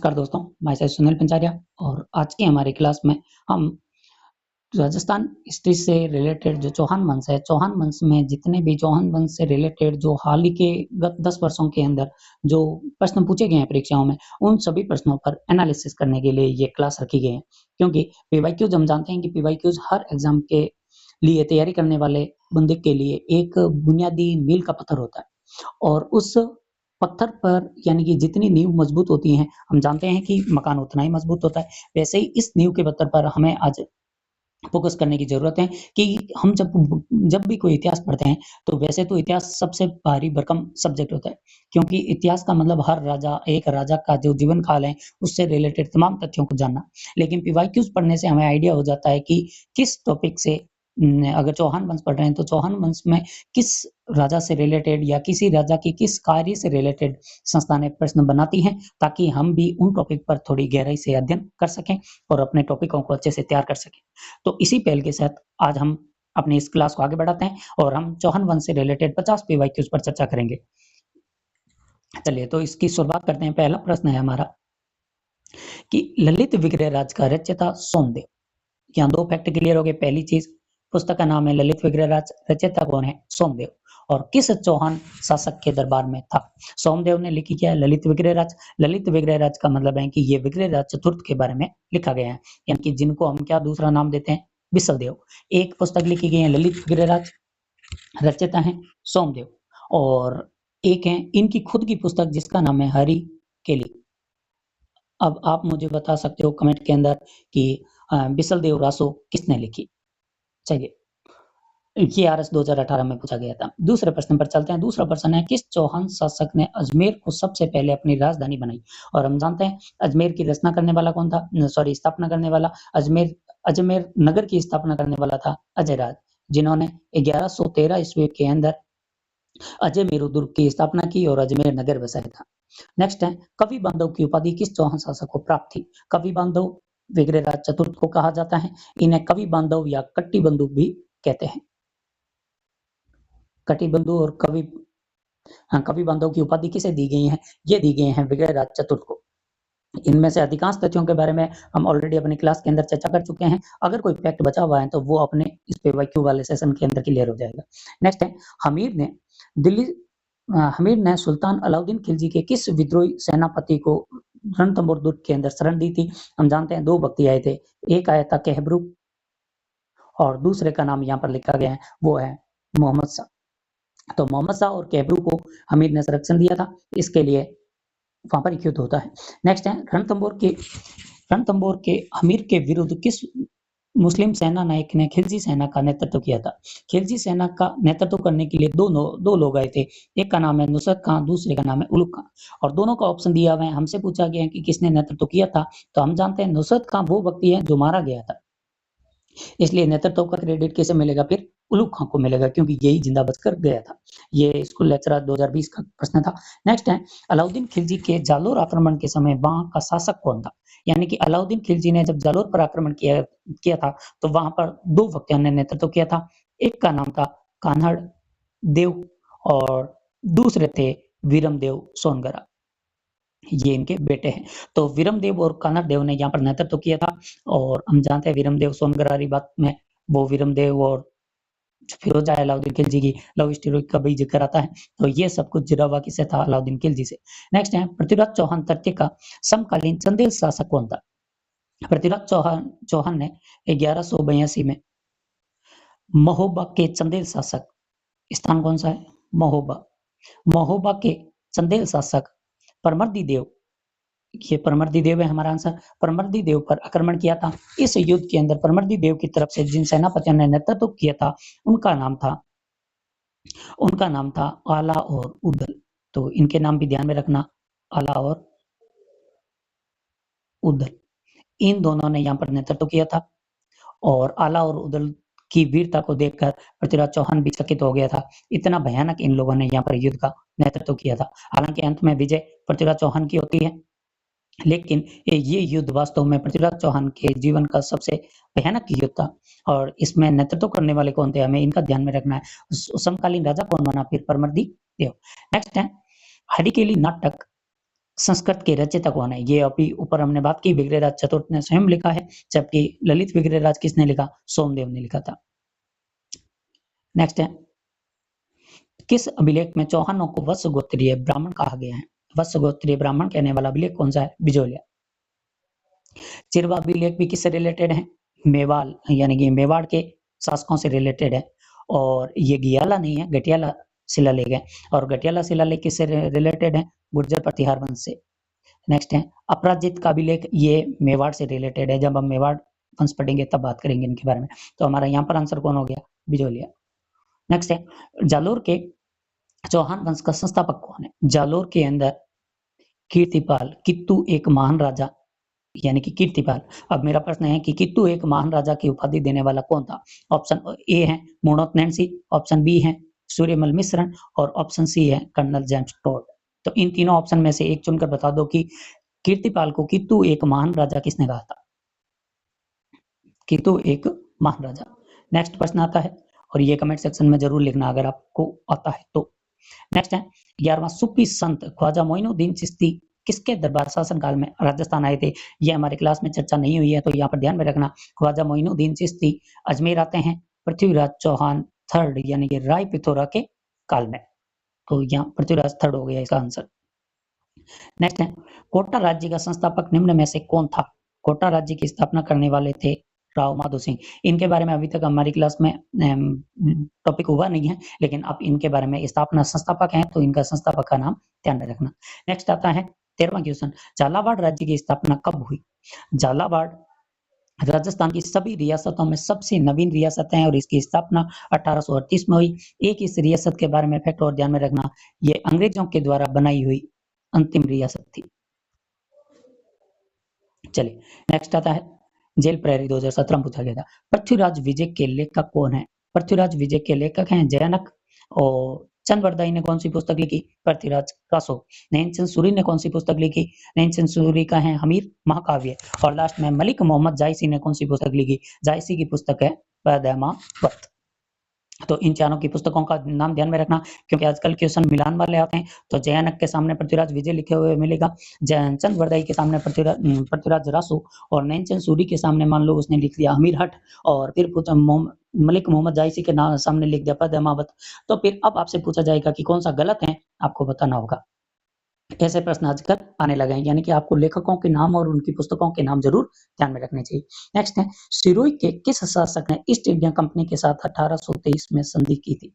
नमस्कार दोस्तों, मैं से सुनील पंचारिया और आज की हमारी क्लास में हम राजस्थान हिस्ट्री से रिलेटेड जो चौहान वंश है, चौहान वंश में जितने भी चौहान वंश से रिलेटेड जो हाल ही के गत 10 वर्षों के अंदर जो प्रश्न पूछे गए हैं परीक्षाओं में, उन सभी प्रश्नों पर एनालिसिस करने के लिए ये क्लास रखी गई है। क्योंकि पीवाईक्यूज हम जानते हैं कि पीवाईक्यूज हर एग्जाम के लिए तैयारी करने वाले बंदे के लिए एक बुनियादी मील का पत्थर होता है और उस पत्थर पर यानी कि जितनी नींव मजबूत होती है, हम जानते हैं कि मकान उतना ही मजबूत होता है। वैसे ही इस नींव के पत्थर पर हमें आज फोकस करने की जरूरत है कि हम जब भी कोई इतिहास पढ़ते हैं तो वैसे तो इतिहास सबसे भारी भरकम सब्जेक्ट होता है, क्योंकि इतिहास का मतलब हर राजा, एक राजा का जो जीवन काल है उससे रिलेटेड तमाम तथ्यों को जानना। लेकिन पीवाईक्यूज पढ़ने से हमें आइडिया हो जाता है कि किस टॉपिक से अगर चौहान वंश पढ़ रहे हैं तो चौहान वंश में किस राजा से रिलेटेड या किसी राजा की किस कार्य से रिलेटेड संस्थानें प्रश्न बनाती हैं, ताकि हम भी उन टॉपिक पर थोड़ी गहराई से अध्ययन कर सकें और अपने टॉपिकों को अच्छे से तैयार कर सकें। तो इसी पहल के साथ आज हम अपनी इस क्लास को आगे बढ़ाते हैं और हम चौहान वंश से रिलेटेड 50 पीवाईक्यूज पर चर्चा करेंगे। चलिए तो इसकी शुरुआत करते हैं। पहला प्रश्न है हमारा कि ललित विग्रह राज का रचयिता सोमदेव। यहाँ दो फैक्ट क्लियर हो गए। पहली चीज, पुस्तक का नाम है ललित विग्रह राज, रचयिता कौन है? सोमदेव। और किस चौहान शासक के दरबार में था? सोमदेव ने लिखी क्या है? ललित विग्रह राज। ललित विग्रह राज का मतलब है कि ये विग्रह राज चतुर्थ के बारे में लिखा गया है, यानी कि जिनको हम क्या दूसरा नाम देते हैं? विश्वदेव। एक पुस्तक लिखी गई है ललित विग्रह राज, रचयिता है सोमदेव। और एक है इनकी खुद की पुस्तक जिसका नाम है हरि केली। अब आप मुझे बता सकते हो कमेंट के अंदर कि बिसलदेव रासो किसने लिखी? चलिए, ये आरएस 2018 में पूछा गया था। दूसरे प्रश्न पर चलते हैं। दूसरा प्रश्न है किस चौहान शासक ने अजमेर को सबसे पहले अपनी राजधानी बनाई? और हम जानते हैं अजमेर की रचना करने वाला कौन था? सॉरी, स्थापना करने वाला, अजमेर नगर की स्थापना करने वाला था अजयराज, जिन्होंने 1113 ईस्वी के अंदर अजमेर दुर्ग की स्थापना की और अजमेर नगर बसाया था। नेक्स्ट है कवि बांधव की उपाधि किस चौहान शासक को प्राप्त थी? कवि बांधव विग्रहराज चतुर्थ को कहा जाता है। इन्हें कवि बांधव या कट्टी बंधु भी कहते हैं। कटी बंधु और कवि बांधव की उपाधि किसे दी गई है? ये दी गई है विग्रहराज चतुर्थ को। इनमें से अधिकांश तथ्यों के बारे में हम ऑलरेडी अपनी क्लास के अंदर चर्चा कर चुके हैं। अगर कोई फैक्ट बचा हुआ है तो वो अपने इस पीवाईक्यू वाले सेशन के अंदर क्लियर हो जाएगा। नेक्स्ट है हमीर ने सुल्तान अलाउद्दीन खिलजी के किस विद्रोही सेनापति को रणथंभौर दुर्ग के अंदर शरण दी थी? हम जानते हैं दो व्यक्ति आए थे, एक आया था कहबरू और दूसरे का नाम यहाँ पर लिखा गया है, वो है मोहम्मद शाह। तो मोहम्मद शाह और कहबरू को हमीर ने संरक्षण दिया था, इसके लिए वहां पर युद्ध होता है। नेक्स्ट है रणथंभौर के हमीर के विरुद्ध किस मुस्लिम सेना नायक ने खिलजी सेना का नेतृत्व किया था? खिलजी सेना का नेतृत्व करने के लिए दो लोग आए थे, एक का नाम है नुसरत खान, दूसरे का नाम है उलुग खान। और दोनों का ऑप्शन दिया हुआ है। हमसे पूछा गया है कि किसने नेतृत्व किया था, तो हम जानते हैं नुसरत खान वो व्यक्ति है जो मारा गया था, इसलिए नेतृत्व का क्रेडिट किसे मिलेगा? फिर उलुग खान को मिलेगा, क्योंकि यही जिंदा बचकर गया था। ये स्कूल लेक्चर 2020 का प्रश्न था। नेक्स्ट है अलाउद्दीन खिलजी के जालोर आक्रमण के समय वहां का शासक कौन था? यानी कि अलाउद्दीन खिलजी ने जब जालोर पर आक्रमण किया था तो वहां पर दो व्यक्तियों ने नेतृत्व किया था। एक का नाम था कान्हड़ देव और दूसरे थे वीरम देव सोनगरा। ये इनके बेटे हैं। तो वीरम देव और कान्हड़ देव ने यहाँ पर नेतृत्व किया था। और हम जानते हैं वीरम देव सोनगरारी बात में वो वीरम देव और फिरोजा अलाउद्दीन खिलजी की लव स्टोरी का भी जिक्र आता है। तो ये सब कुछ जुड़ा हुआ किससे था? अलाउद्दीन खिलजी से। नेक्स्ट है पृथ्वीराज चौहान तृतीय का समकालीन चंदेल शासक कौन था? पृथ्वीराज चौहान ने 1182 में महोबा के चंदेल शासक, स्थान कौन सा है? महोबा के चंदेल शासक परमर्दी देव, ये परमर्दी देव है हमारा आंसर, परमर्दी देव पर आक्रमण किया था। इस युद्ध के अंदर परमर्दी देव की तरफ से जिन सेनापतियों ने नेतृत्व किया था उनका नाम था आला और उदल। तो इनके नाम भी ध्यान में रखना, आला और उदल। इन दोनों ने यहाँ पर नेतृत्व किया था और आला और उदल की वीरता को देखकर पृथ्वीराज चौहान भी चकित हो गया था। इतना भयानक इन लोगों ने यहाँ पर युद्ध का नेतृत्व किया था। हालांकि अंत में विजय पृथ्वीराज चौहान की होती है, लेकिन ये युद्ध वास्तव में पृथ्वीराज चौहान के जीवन का सबसे भयानक युद्ध था। और इसमें नेतृत्व करने वाले कौन थे, हमें इनका ध्यान में रखना है। समकालीन राजा कौन बना? फिर परमर्दी देव। नेक्स्ट है हरिकेली नाटक संस्कृत के रचयिता कौन है? ये अभी ऊपर हमने बात की, विग्रहराज चतुर्थ ने स्वयं लिखा है, जबकि ललित विग्रहराज किसने लिखा? सोमदेव ने लिखा था। नेक्स्ट है, किस अभिलेख में चौहानों को वत्स गोत्रीय ब्राह्मण कहा गया है? वत्स गोत्रीय ब्राह्मण कहने वाला अभिलेख कौन सा है? बिजोलिया। चिरवा अभिलेख भी किससे रिलेटेड है? मेवाल यानी कि मेवाड़ के शासकों से रिलेटेड है, और ये गियाला नहीं है, गटियाला शिलालेख है, और गटियाला शिलालेख किससे रिलेटेड है? गुर्जर प्रतिहार वंश से। नेक्स्ट है, अपराजित का अभिलेख, ये मेवाड़ से रिलेटेड है, जब हम मेवाड़ वंश पढ़ेंगे तब बात करेंगे इनके बारे में। तो हमारा यहाँ पर आंसर कौन हो गया? बिजोलिया। नेक्स्ट है, जालोर के चौहान वंश का संस्थापक कौन है? जालोर के अंदर कीर्तिपाल कित्तू एक महान राजा यानी कि कीर्तिपाल। अब मेरा प्रश्न है कि कित्तू एक महान राजा की उपाधि देने वाला कौन था? ऑप्शन ए है मुणोत नैन्सी, ऑप्शन बी है सूर्यमल मिश्रण, और ऑप्शन सी है कर्नल जेम्स टोड। तो इन तीनों ऑप्शन में से एक चुनकर बता दो कि कीर्तिपाल को कित्तू एक महान राजा किसने कहा था? कित्तू एक महान राजा। नेक्स्ट प्रश्न आता है, और ये कमेंट सेक्शन में जरूर लिखना अगर आपको आता है तो। नेक्स्ट है, 11वां सूफी संत ख्वाजा मोइनुद्दीन चिश्ती किसके दरबार शासन काल में राजस्थान आए थे? ये हमारे क्लास में चर्चा नहीं हुई है, तो यहाँ पर ध्यान में रखना। ख्वाजा मोइनुद्दीन चिश्ती अजमेर आते हैं पृथ्वीराज चौहान थर्ड यानी कि राय पिथौरा के काल में। तो यहाँ पृथ्वीराज थर्ड हो गया इसका आंसर। नेक्स्ट है, कोटा राज्य का संस्थापक निम्न में से कौन था? कोटा राज्य की स्थापना करने वाले थे राव माधो सिंह। इनके बारे में अभी तक हमारी क्लास में टॉपिक हुआ नहीं है, लेकिन आप इनके बारे में स्थापना संस्थापक हैं तो इनका संस्थापक का नाम ध्यान में रखना। नेक्स्ट आता है 13वां क्वेश्चन, झालावाड़ राज्य की स्थापना कब हुई? झालावाड़ राजस्थान की सभी रियासतों में सबसे नवीन रियासत है, और इसकी स्थापना 1838 में हुई। एक इस रियासत के बारे में फैक्ट और ध्यान में रखना, ये अंग्रेजों के द्वारा बनाई हुई अंतिम रियासत थी। चलिए नेक्स्ट आता है, जेल प्रहरी 2017 में पूछा गया था, पृथ्वीराज विजय के लेखक कौन है? पृथ्वीराज विजय के लेखक हैं जयानक, और चंद्रवरदाई ने कौन सी पुस्तक लिखी? पृथ्वीराज कासो। नैनचंद सूरी ने कौन सी पुस्तक लिखी? नैनचंद सूरी का है हमीर महाकाव्य। और लास्ट में मलिक मोहम्मद जायसी ने कौन सी पुस्तक लिखी? जायसी की पुस्तक है पैदामावत। तो इन चारों की पुस्तकों का नाम ध्यान में रखना, क्योंकि आजकल क्वेश्चन मिलान वाले आते हैं। तो जयानक के सामने पृथ्वीराज विजय लिखे हुए मिलेगा, चंद्रवरदाई के सामने पृथ्वीराज रासो, और नैनचंद सूरी के सामने मान लो उसने लिख दिया हमीर हट, और फिर मलिक मोहम्मद जायसी के नाम सामने लिख दिया पद्मावत। तो फिर अब आपसे पूछा जाएगा कि कौन सा गलत है, आपको बताना होगा। ऐसे प्रश्न आजकल आने लगे हैं, यानी कि आपको लेखकों के नाम और उनकी पुस्तकों के नाम जरूर ध्यान में रखने चाहिए। नेक्स्ट है, सिरोही के किस शासक ने ईस्ट इंडिया कंपनी के साथ 1823 में संधि की थी?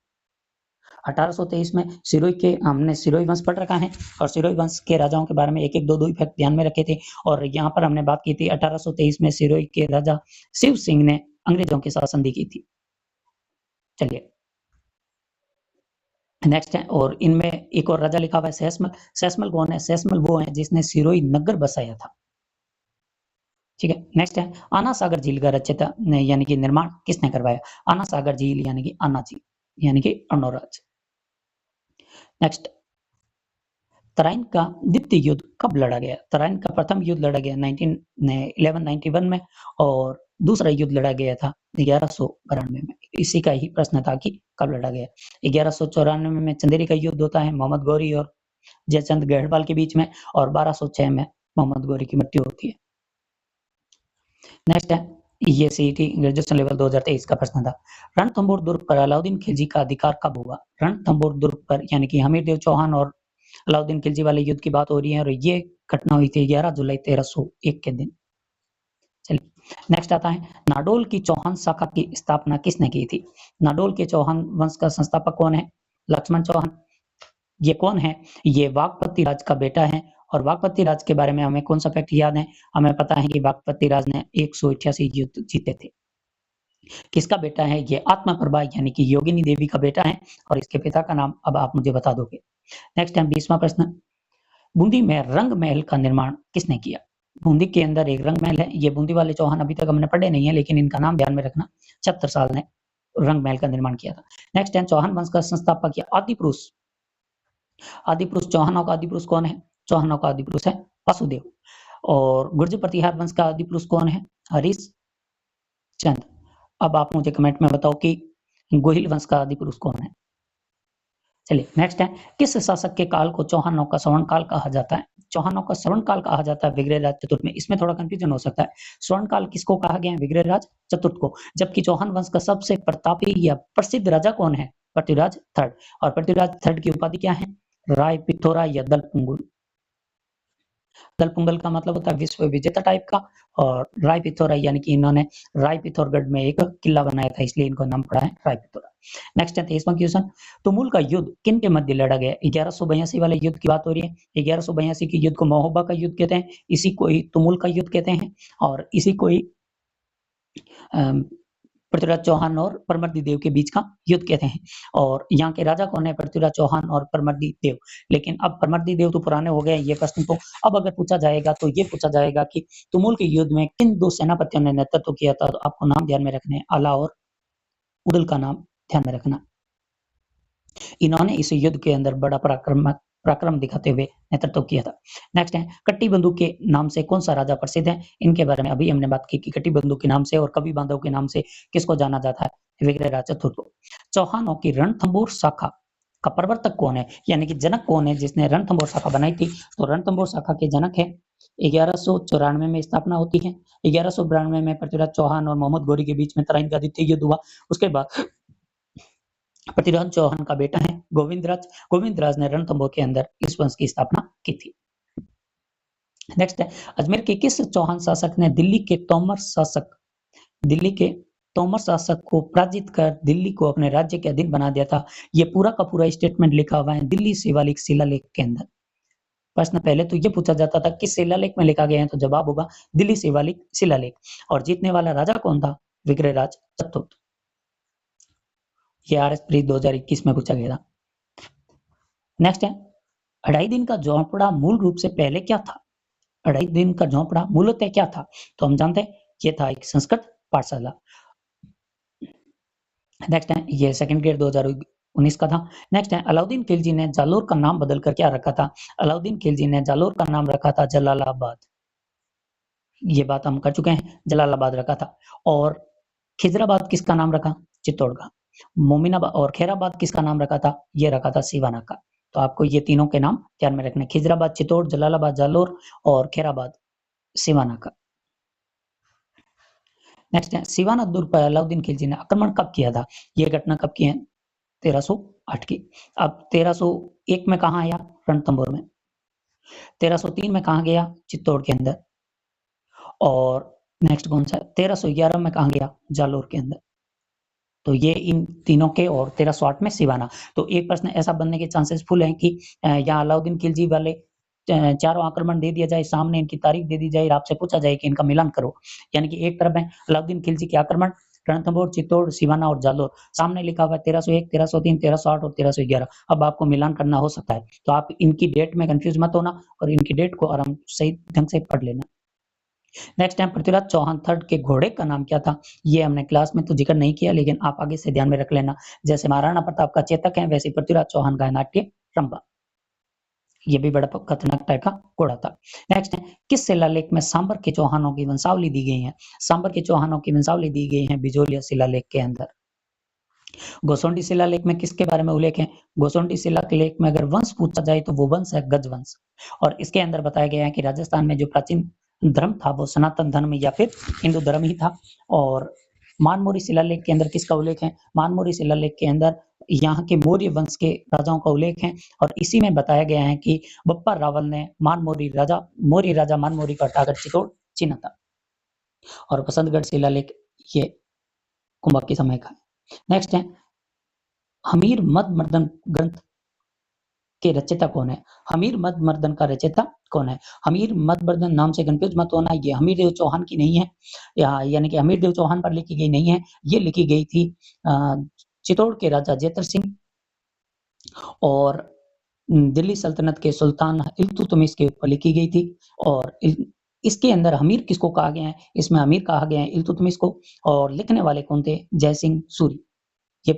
1823 में सिरोही के, हमने सिरोही वंश पढ़ रखा है, और सिरोही वंश के राजाओं के बारे में एक एक दो दो फैक्ट ध्यान में रखे थे, और यहाँ पर हमने बात की थी 1823 में सिरोही के राजा शिव सिंह ने अंग्रेजों के साथ संधि की थी। चलिए नेक्स्ट है, और इनमें एक और राजा लिखा हुआ है सैसमल। सैसमल कौन है? सैसमल वो है जिसने सिरोही नगर बसाया था। ठीक है, नेक्स्ट है, आना सागर झील का रचयिता यानी कि निर्माण किसने करवाया? आना सागर झील यानी कि आना झील यानी कि अर्णोराज। नेक्स्ट, तराइन का द्वितीय युद्ध कब लड़ा गया? तराइन का प्रथम युद्ध लड़ा गया 1191 में, और दूसरा युद्ध लड़ा गया था 1192 में। इसी का ही प्रश्न था कि कब लड़ा गया। 1194 में चंदेरी का युद्ध होता है मोहम्मद गौरी और जयचंद गढ़वाल के बीच में, और 1206 में मोहम्मद गौरी की मृत्यु होती है। नेक्स्ट है, ये सीईटी ग्रेजुएशन लेवल 2023 का प्रश्न था, रणथंभौर दुर्ग पर अलाउद्दीन खिलजी का अधिकार कब हुआ? रणथंभौर दुर्ग पर यानी कि हमीरदेव चौहान और अलाउद्दीन खिलजी वाले युद्ध की बात हो रही है, और ये घटना हुई थी 11 जुलाई 1301 के दिन। चलिए नेक्स्ट आता है, नाडोल की चौहान शाखा की स्थापना किसने की थी? नाडोल के चौहान वंश का संस्थापक कौन है? लक्ष्मण चौहान। ये कौन है? ये वाघपति राज का बेटा है, और वाघपति राज के बारे में हमें कौन सा फैक्ट याद है? हमें पता है कि वाघपति राज ने 188 युद्ध जीते थे। किसका बेटा है? ये आत्मप्रभा यानी कि योगिनी देवी का बेटा है, और इसके पिता का नाम अब आप मुझे बता दोगे। नेक्स्ट है 20वां प्रश्न, बूंदी में रंग महल का निर्माण किसने किया? बूंदी के अंदर एक रंग महल है, ये बूंदी वाले चौहान अभी तक हमने पढ़े नहीं है, लेकिन इनका नाम ध्यान में रखना, छत्रसाल ने रंग महल का निर्माण किया था। नेक्स्ट है, चौहान वंश का संस्थापक या आदि पुरुष, चौहानों का आदि पुरुष कौन है? चौहानों का आदि पुरुष है वासुदेव। और गुर्जर प्रतिहार वंश का आदि पुरुष कौन है? हरीश चंद। अब आप मुझे कमेंट में बताओ कि गोहिल वंश का आदि पुरुष कौन है? चलिए नेक्स्ट है, किस शासक के काल को चौहानों का स्वर्ण काल कहा जाता है? चौहानों का स्वर्ण काल कहा जाता है विग्रहराज चतुर्थ में। इसमें थोड़ा कंफ्यूजन हो सकता है। स्वर्ण काल किसको कहा गया है? विग्रहराज चतुर्थ को। जबकि चौहान वंश का सबसे प्रतापी या प्रसिद्ध राजा कौन है? पृथ्वीराज थर्ड। और पृथ्वीराज थर्ड की उपाधि क्या है? राय पिथौरा या दलपुंगुल। दलपुंगल का मतलब होता है विश्व विजेता टाइप का, और राय पिथौरा यानी कि इन्होंने राय पिथौरगढ़ में एक किला बनाया था, इसलिए इनको नाम पड़ा है राय पिथौरा। नेक्स्ट है 23वां क्वेश्चन, तुमुल का युद्ध किन के मध्य लड़ा गया? 1182 वाले युद्ध की बात हो रही है। 1182 के युद्ध को महोबा का युद्ध कहते हैं, इसी को ही तुमुल का युद्ध कहते हैं, और इसी को ही पृथ्वीराज चौहान और परमर्दी देव के बीच का युद्ध कहते हैं। और यहाँ के राजा कौन है? पृथ्वीराज चौहान और परमर्दी देव। लेकिन अब परमर्दी देव तो पुराने हो गए ये प्रश्न, तो अब अगर पूछा जाएगा तो ये पूछा जाएगा कि तुमुल के युद्ध में किन दो सेनापतियों ने नेतृत्व किया था? तो आपको नाम ध्यान में रखने, आला और उदल का नाम ध्यान में रखना। इन्होंने इस युद्ध के अंदर बड़ा पराक्रम दिखाते हुए नेतृत्व किया था। नेक्स्ट है, कट्टी बंदूक के नाम से कौन सा राजा प्रसिद्ध है? इनके बारे में अभी हमने बात की कि कट्टी बंदूक के नाम से और कवि बांधव के नाम से किसको जाना जाता है? विग्रहराज चतुर्थ को। चौहानों की रणथंबोर शाखा का प्रवर्तक कौन है, यानी कि जनक कौन है जिसने रणथंबोर शाखा बनाई थी? तो रणथंबोर शाखा के जनक है 1194 में स्थापना होती है। 1192 में पृथ्वीराज चौहान और मोहम्मद गौरी के बीच में तराइन का द्वितीय युद्ध हुआ। उसके बाद पृथ्वीराज चौहान का बेटा है गोविंदराज। गोविंदराज ने रणथंभौर के अंदर इस वंश की स्थापना की थी। नेक्स्ट है, अजमेर के किस चौहान शासक ने दिल्ली के तोमर शासक को पराजित कर दिल्ली को अपने राज्य के अधीन बना दिया था? ये पूरा का पूरा स्टेटमेंट लिखा हुआ है दिल्ली शिवालिक शिलालेख के अंदर। प्रश्न पहले तो ये पूछा जाता था किस शिलालेख में लिखा गया है, तो जवाब होगा दिल्ली शिवालिक शिलालेख। और जीतने वाला राजा कौन था? विग्रहराज चतुर्थ। ये RS प्री 2021 में पूछा गया था। नेक्स्ट है, अढ़ाई दिन का झोंपड़ा मूल रूप से पहले क्या था? अढ़ाई दिन का झोंपड़ा मूलतः क्या था? तो हम जानते हैं ये था एक संस्कृत पाठशाला। नेक्स्ट है, ये सेकंड ग्रेड 2019 का था। नेक्स्ट है, अलाउद्दीन खिलजी ने जालोर का नाम बदलकर क्या रखा था? अलाउद्दीन खिलजी ने जालोर का नाम रखा था जलालाबाद। ये बात हम कर चुके हैं, जलालाबाद रखा था। और खिजराबाद किसका नाम रखा? चित्तौड़ का। मोमिनाबाद और खैराबाद किसका नाम रखा था? ये रखा था सिवाना का। तो आपको ये तीनों के नाम ध्यान में रखने, खिजराबाद चित्तौड़, जलालाबाद जालोर और खैराबाद सिवाना का। नेक्स्ट है, सिवाना दुर्ग पर अलाउद्दीन खिलजी ने आक्रमण कब किया था? ये घटना कब की है? 1308 की। अब 1301 में कहाँ आया? रणथंभौर में। 1303 में कहाँ गया? चित्तौड़ के अंदर। और नेक्स्ट कौन सा? 1311 में कहाँ गया? जालोर के अंदर। तो ये इन तीनों के, और 1308 में सिवाना। तो एक प्रश्न ऐसा बनने के चांसेस फुल हैं कि यहाँ अलाउद्दीन खिलजी वाले चारों आक्रमण दे दिया जाए, सामने इनकी तारीख दे दी जाए, आपसे पूछा जाए कि इनका मिलान करो। यानी कि एक तरफ है अलाउद्दीन खिलजी के आक्रमण, रणथंभौर, चित्तौड़, सिवाना और जालोर। सामने लिखा हुआ है 1301, 1303, 1308 और 1311। अब आपको मिलान करना हो सकता है, तो आप इनकी डेट में कंफ्यूज मत होना और इनकी डेट को आराम सही ढंग से पढ़ लेना। Next time, Prithviraj Chauhan third के घोड़े का नाम क्या था? ये हमने क्लास में तो जिक्र नहीं किया, लेकिन आप आगे से ध्यान में रख लेना। जैसे महाराणा प्रताप का चेतक है, वैसे पृथ्वीराज चौहान का नाट्य रंभा। ये भी बड़ा खतरनाक टाइप का घोड़ा था। नेक्स्ट है, किस शिलालेख में सांबर के चौहानों की वंशावली दी गई है? सांबर के चौहानों की वंशावली दी गई है बिजोलिया शिलालेख के अंदर। गोसोंडी शिलालेख में किसके बारे में उल्लेख है? गोसोंडी शिलालेख में अगर वंश पूछा जाए तो वो वंश है गजवंश। और इसके अंदर बताया गया है कि राजस्थान में जो प्राचीन धर्म था वो सनातन धर्म या फिर हिंदू धर्म ही था। और मानमोरी शिलालेख के अंदर किसका उल्लेख है? मानमोरी शिलालेख के अंदर यहाँ के मौर्य वंश के राजाओं का उल्लेख है। और इसी में बताया गया है कि बप्पा रावल ने मौर्य राजा मानमोरी को हटाकर चित्तौड़ छीना था। और बसंतगढ़ शिलालेख ये कुंभक के समय का। नेक्स्ट है, हमीर मदमर्दन ग्रंथ के रचयिता कौन है? हमीर मदमर्दन का रचयिता कौन है? हमीर मदमर्दन नाम से कंफ्यूज मत होना, ये हमीर देव चौहान की नहीं है, यानी कि हमीर देव चौहान पर लिखी गई नहीं है। ये लिखी गई थी चित्तौड़ के राजा जेतर सिंह और दिल्ली सल्तनत के सुल्तान इल्तुतमिश के ऊपर लिखी गई थी। और इसके अंदर हमीर किसको कहा गया है? इसमें हमीर कहा गया है इल्तुतमिश को। और लिखने वाले कौन थे? जयसिंह सूरी। ये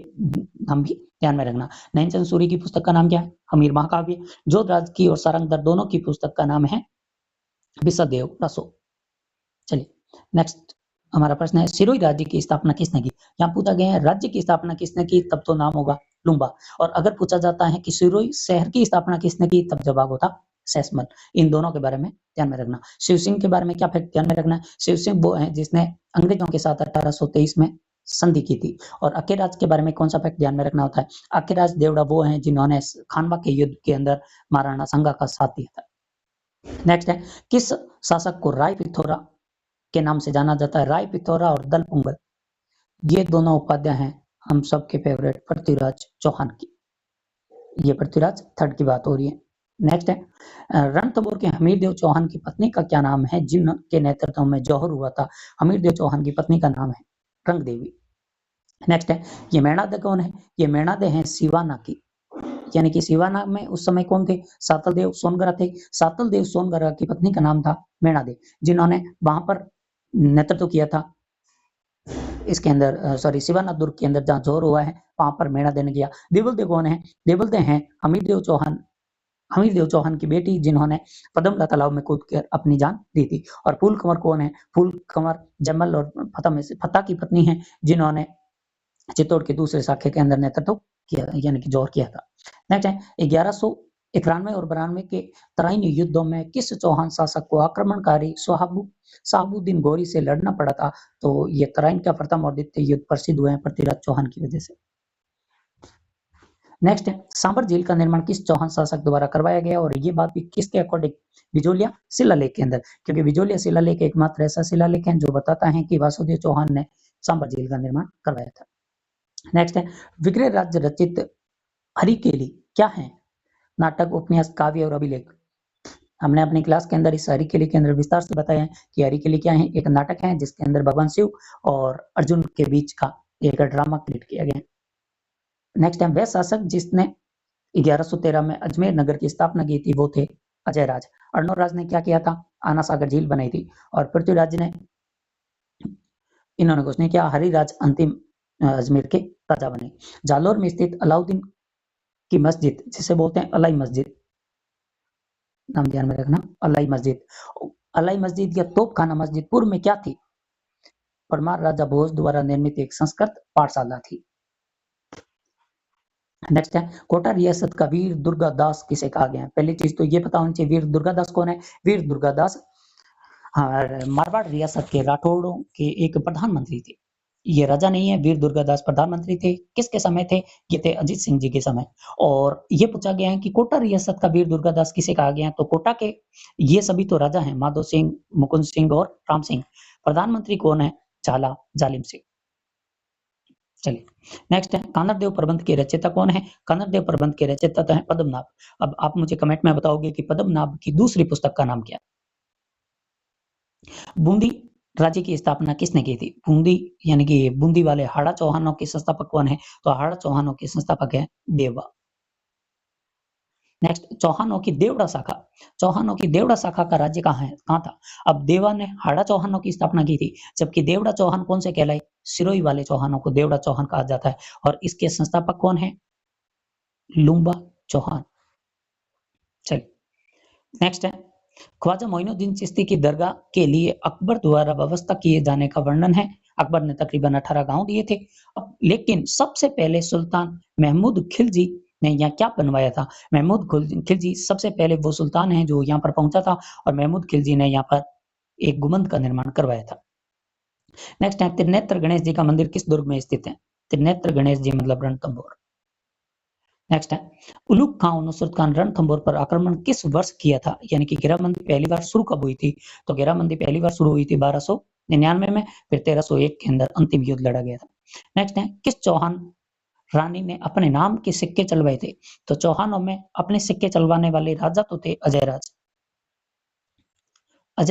हम भी ध्यान में रखना। नैनचंद सूरी की पुस्तक का नाम क्या है? हमीर महाकाव्य। जोधराज की और सारंगधर दोनों की पुस्तक का नाम है विसदेव रसो। चलिए नेक्स्ट हमारा प्रश्न है, सिरोही राज्य की स्थापना किसने की? यहाँ पूछा गया है राज्य की स्थापना किसने की, तब तो नाम होगा लुम्बा। और अगर पूछा जाता है कि सिरोही शहर की स्थापना किसने की, तब जवाब होता सैसमल, इन दोनों के बारे में ध्यान में रखना। शिव सिंह के बारे में क्या फैक्ट ध्यान में रखना है, शिव सिंह वो है जिसने अंग्रेजों के साथ 1823 में संधि की थी। और अखेराज के बारे में कौन सा फैक्ट ध्यान में रखना होता है, अखेराज देवड़ा वो हैं जिन्होंने खानवा के युद्ध के अंदर महाराणा सांगा का साथ दिया था। नेक्स्ट है, किस शासक को राय पिथौरा के नाम से जाना जाता है, राय पिथौरा और दल पुंगल, ये दोनों उपाध्याय हैं हम सबके फेवरेट पृथ्वीराज चौहान की। ये पृथ्वीराज थर्ड की बात हो रही है। नेक्स्ट है, रणथंभौर के हमीरदेव चौहान की पत्नी का क्या नाम है जिनके नेतृत्व में जौहर हुआ था, हमीरदेव चौहान की पत्नी का नाम है रंग देवी। नेक्स्ट है, ये मेणादे कौन है, ये मेणादे हैं सिवाना की, यानी कि सिवाना में उस समय कौन थे, सातलदेव सोनगरा थे। सातलदेव सोनगरा की पत्नी का नाम था मेणादे, जिन्होंने वहां पर नेतृत्व किया था इसके अंदर सॉरी सिवाना दुर्ग के अंदर जहां जोर हुआ है वहां पर मेणादे ने किया। देवलदे कौन है, देवलदे हैं हमीरदेव चौहान की बेटी जिन्होंने पदमला तालाब में कूद कर अपनी जान दी थी। और फूल कंवर कौन है, फूल कंवर जमल और फतेह की पत्नी है जिन्होंने चित्तौड़ के दूसरे शाखे के अंदर नेतृत्व किया यानी कि जोर किया था। नेक्स्ट है, 1191 और 92 के तराइन युद्धों में किस चौहान शासक को आक्रमणकारी शहाबुद्दीन गौरी से लड़ना पड़ा था, तो ये तराइन का प्रथम और द्वितीय युद्ध प्रसिद्ध हुए हैं पृथ्वीराज चौहान की वजह से। नेक्स्ट है, सांबर झील का निर्माण किस चौहान शासक द्वारा करवाया गया, और ये बात भी किसके अकॉर्डिंग, बिजोलिया शिलालेख के अंदर, क्योंकि बिजोलिया शिलालेख एकमात्र ऐसा शिलालेख है जो बताता है कि वासुदेव चौहान ने सांबर झील का निर्माण करवाया था। नेक्स्ट है, विग्रह राज्य रचित हरिकेली क्या है, नाटक, उपन्यास, काव्य और अभिलेख। हमने अपनी क्लास के अंदर इस हरिकेली के अंदर विस्तार से बताया है कि हरिकेली क्या है, एक नाटक है जिसके अंदर भगवान शिव और अर्जुन के बीच का एक ड्रामा क्रिएट किया गया है। नेक्स्ट है, वह शासक जिसने 1113 में अजमेर नगर की स्थापना की थी वो थे अजय राज। अर्णोराज ने क्या किया था, आना सागर झील बनाई थी। और पृथ्वीराज ने इन्होंने कुछ नहीं किया, हरिराज अंतिम अजमेर के राजा बने। जालोर में स्थित अलाउद्दीन की मस्जिद जिसे बोलते हैं अलाई मस्जिद, नाम ध्यान में रखना, अलाई मस्जिद या तोपखाना मस्जिद पूर्व में क्या थी, परमार राजा भोज द्वारा निर्मित एक संस्कृत पाठशाला थी। नेक्स्ट है, कोटा रियासत का वीर दुर्गादास किसे कहा गया है, पहली चीज तो ये पता होनी चाहिए वीर दुर्गादास कौन है। वीर दुर्गादास मारवाड़ रियासत के राठौड़ों के एक प्रधानमंत्री थे, ये राजा नहीं है, वीर दुर्गादास प्रधानमंत्री थे। किसके समय थे, ये थे अजीत सिंह जी के समय। और ये पूछा गया है कि कोटा रियासत का वीर दुर्गादास किसे कहा गया है, तो कोटा के ये सभी तो राजा हैं, माधो सिंह, मुकुंद सिंह और राम सिंह। प्रधानमंत्री कौन है, झाला जालिम सिंह। चलिए नेक्स्ट है, कानरदेव प्रबंध के रचयिता कौन है, कानरदेव प्रबंध के रचयिता तो है पद्मनाभ। अब आप मुझे कमेंट में बताओगे कि पद्मनाभ की दूसरी पुस्तक का नाम क्या। बूंदी राज्य की स्थापना किसने की थी, बूंदी यानी कि बूंदी वाले हाड़ा चौहानों के संस्थापक कौन है, तो हाड़ा चौहानों के संस्थापक है देवा। नेक्स्ट, चौहानों की देवड़ा शाखा का राज्य कहाँ था। अब देवा ने हाड़ा चौहानों की स्थापना की थी, जबकि देवड़ा चौहान कौन से कहलाए, सिरोही वाले चौहानों को देवड़ा चौहान कहा जाता है। और इसके संस्थापक कौन है, लुम्बा चौहान। चलिए नेक्स्ट है, ख्वाजा मोइनुद्दीन चिश्ती की दरगाह के लिए अकबर द्वारा व्यवस्था किए जाने का वर्णन है। अकबर ने तकरीबन 18 गांव दिए थे। लेकिन सबसे पहले सुल्तान महमूद खिलजी ने यहाँ क्या बनवाया था, महमूद खिलजी सबसे पहले वो सुल्तान है जो यहाँ पर पहुंचा था, और महमूद खिलजी ने यहाँ पर एक गुंबद का निर्माण करवाया था। नेक्स्ट है, त्रिनेत्र गणेश जी का मंदिर किस दुर्ग में स्थित है, त्रिनेत्र गणेश जी मतलब रणथंभौर। नेक्स्ट है, उलूग खां और नुसरत खान रणथंभौर पर आक्रमण किस वर्ष किया था, यानी कि घेराबंदी पहली बार शुरू कब हुई थी, तो घेराबंदी पहली बार शुरू हुई थी 1299 में, फिर 1301 के अंदर अंतिम युद्ध लड़ा गया था। नेक्स्ट है, किस चौहान रानी ने अपने नाम के सिक्के चलवाए थे, तो चौहानों में अपने सिक्के चलवाने वाले राजा तो थे अजय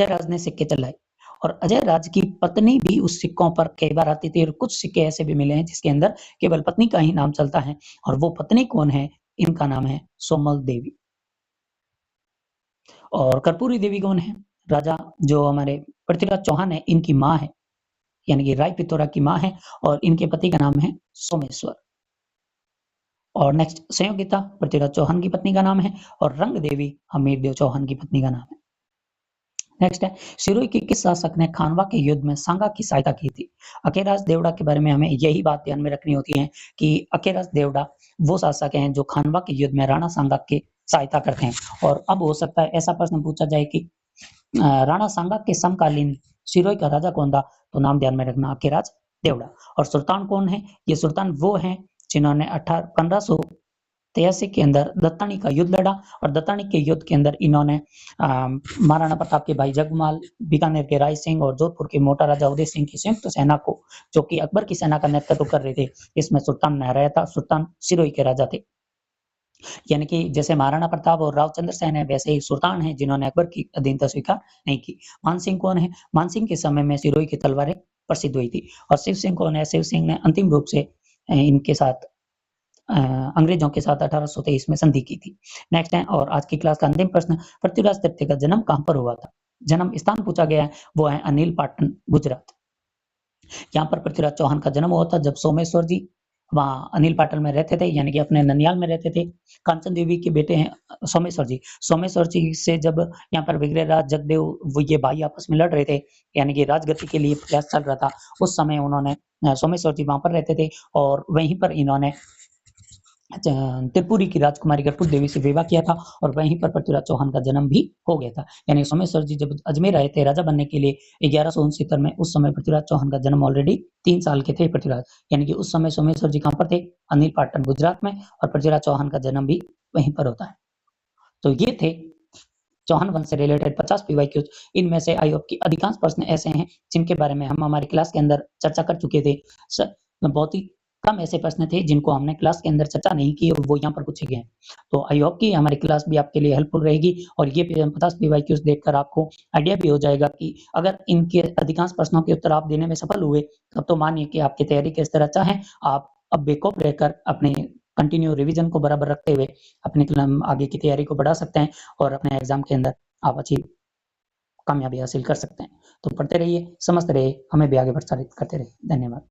राज ने सिक्के चलाए। और अजय राज की पत्नी भी उस सिक्कों पर कई बार आती थी, और कुछ सिक्के ऐसे भी मिले हैं जिसके अंदर केवल पत्नी का ही नाम चलता है, और वो पत्नी कौन है, इनका नाम है सोमल देवी। और कर्पूरी देवी कौन है, राजा जो हमारे पृथ्वीराज चौहान है इनकी माँ है, यानी कि राय पिथौरा की माँ है, और इनके पति का नाम है सोमेश्वर। और नेक्स्ट, संयोगिता पृथ्वीराज चौहान की पत्नी का नाम है, और रंग देवी हमीरदेव चौहान की पत्नी का नाम है। नेक्स्ट है, सिरोही के किस शासक ने खानवा के युद्ध में सांगा की सहायता की थी? अखेराज देवड़ा के बारे में हमें यही बात ध्यान में रखनी होती है कि अखेराज देवड़ा वो शासक हैं जो खानवा के युद्ध में राणा सांगा की सहायता करते हैं। और अब हो सकता है ऐसा प्रश्न पूछा जाए कि राणा सांगा के समकालीन सिरोही का राजा कौन था? तो नाम ध्यान में रखना, अखेराज देवड़ा। और सुल्तान कौन है? ये सुल्तान वो हैं जिन्होंने 1583 के अंदर दत्तानी का युद्ध लड़ा, और दत्तानी के युद्ध के अंदर इन्होंने महाराणा प्रताप के भाई जगमाल, बीकानेर के राय सिंह और जोधपुर के मोटा राजा उदय सिंह की संयुक्त सेना को, जो कि अकबर की सेना का नेतृत्व कर रहे थे, इसमें सुल्तान ने हराया था। सुल्तान सिरोही के राजा थे। यानी कि जैसे महाराणा प्रताप और रावचंद्र सेन है, वैसे ही सुल्तान है जिन्होंने अकबर की अधीनता स्वीकार नहीं की। मानसिंह कौन है? मानसिंह के समय में सिरोही की तलवारें प्रसिद्ध हुई थी। और शिव सिंह कौन है? शिव सिंह ने अंतिम रूप से इनके साथ अंग्रेजों के साथ 1823 में संधि की थी। नेक्स्ट है, और आज की क्लास का अंतिम प्रश्न, पृथ्वीराज तृतीय का जन्म कहाँ पर हुआ था? जन्म स्थान पूछा गया है, वो है अनिल पाटन, गुजरात। यहाँ पर पृथ्वीराज चौहान का जन्म हुआ था जब सोमेश्वर जी वहाँ अनिल पाटन में रहते थे, यानी कि अपने ननियाल में रहते थे। कांचन देवी के बेटे हैं सोमेश्वर जी। सोमेश्वर जी से जब यहाँ पर विग्रहराज जगदेव, वो ये भाई आपस में लड़ रहे थे, यानी कि राजगद्दी के लिए प्रयास चल रहा था, उस समय उन्होंने सोमेश्वर जी वहां पर रहते थे, और वहीं पर इन्होंने त्रिपुरी की राजकुमारी गटुल देवी से विवाह किया था, और वहीं पर पृथ्वीराज चौहान का जन्म भी हो गया था। यानी सोमेश्वर जी जब अजमेर आए थे राजा बनने के लिए 1169 में, उस समय पृथ्वीराज चौहान का जन्म ऑलरेडी 3 साल के थे पृथ्वीराज, यानी कि उस समय सोमेश्वर जी कहाँ पर थे? अनिल पाटन, गुजरात में, और पृथ्वीराज चौहान का जन्म भी वहीं पर होता है। तो ये थे चौहान वंश से रिलेटेड 50 पीवाईक्यूज। इनमें से आई होप की अधिकांश प्रश्न ऐसे हैं जिनके बारे में हम हमारी क्लास के अंदर चर्चा कर चुके थे। बहुत ही कम ऐसे प्रश्न थे जिनको हमने क्लास के अंदर चर्चा नहीं की और वो यहाँ पर पूछे गए हैं। तो आई होप कि हमारी क्लास भी आपके लिए हेल्पफुल रहेगी, और ये 50 पीवाईक्यूज देखकर आपको आइडिया भी हो जाएगा कि अगर इनके अधिकांश प्रश्नों के उत्तर आप देने में सफल हुए, तब तो मानिए कि आपकी तैयारी के स्तर अच्छा है। आप अब बेखौफ रहकर अपने कंटिन्यू रिवीजन को बराबर रखते हुए अपनी आगे की तैयारी को बढ़ा सकते हैं, और अपने एग्जाम के अंदर आप अच्छी कामयाबी हासिल कर सकते हैं। तो पढ़ते रहिए, समझते रहिए, हमें भी आगे प्रोत्साहित करते रहिए। धन्यवाद।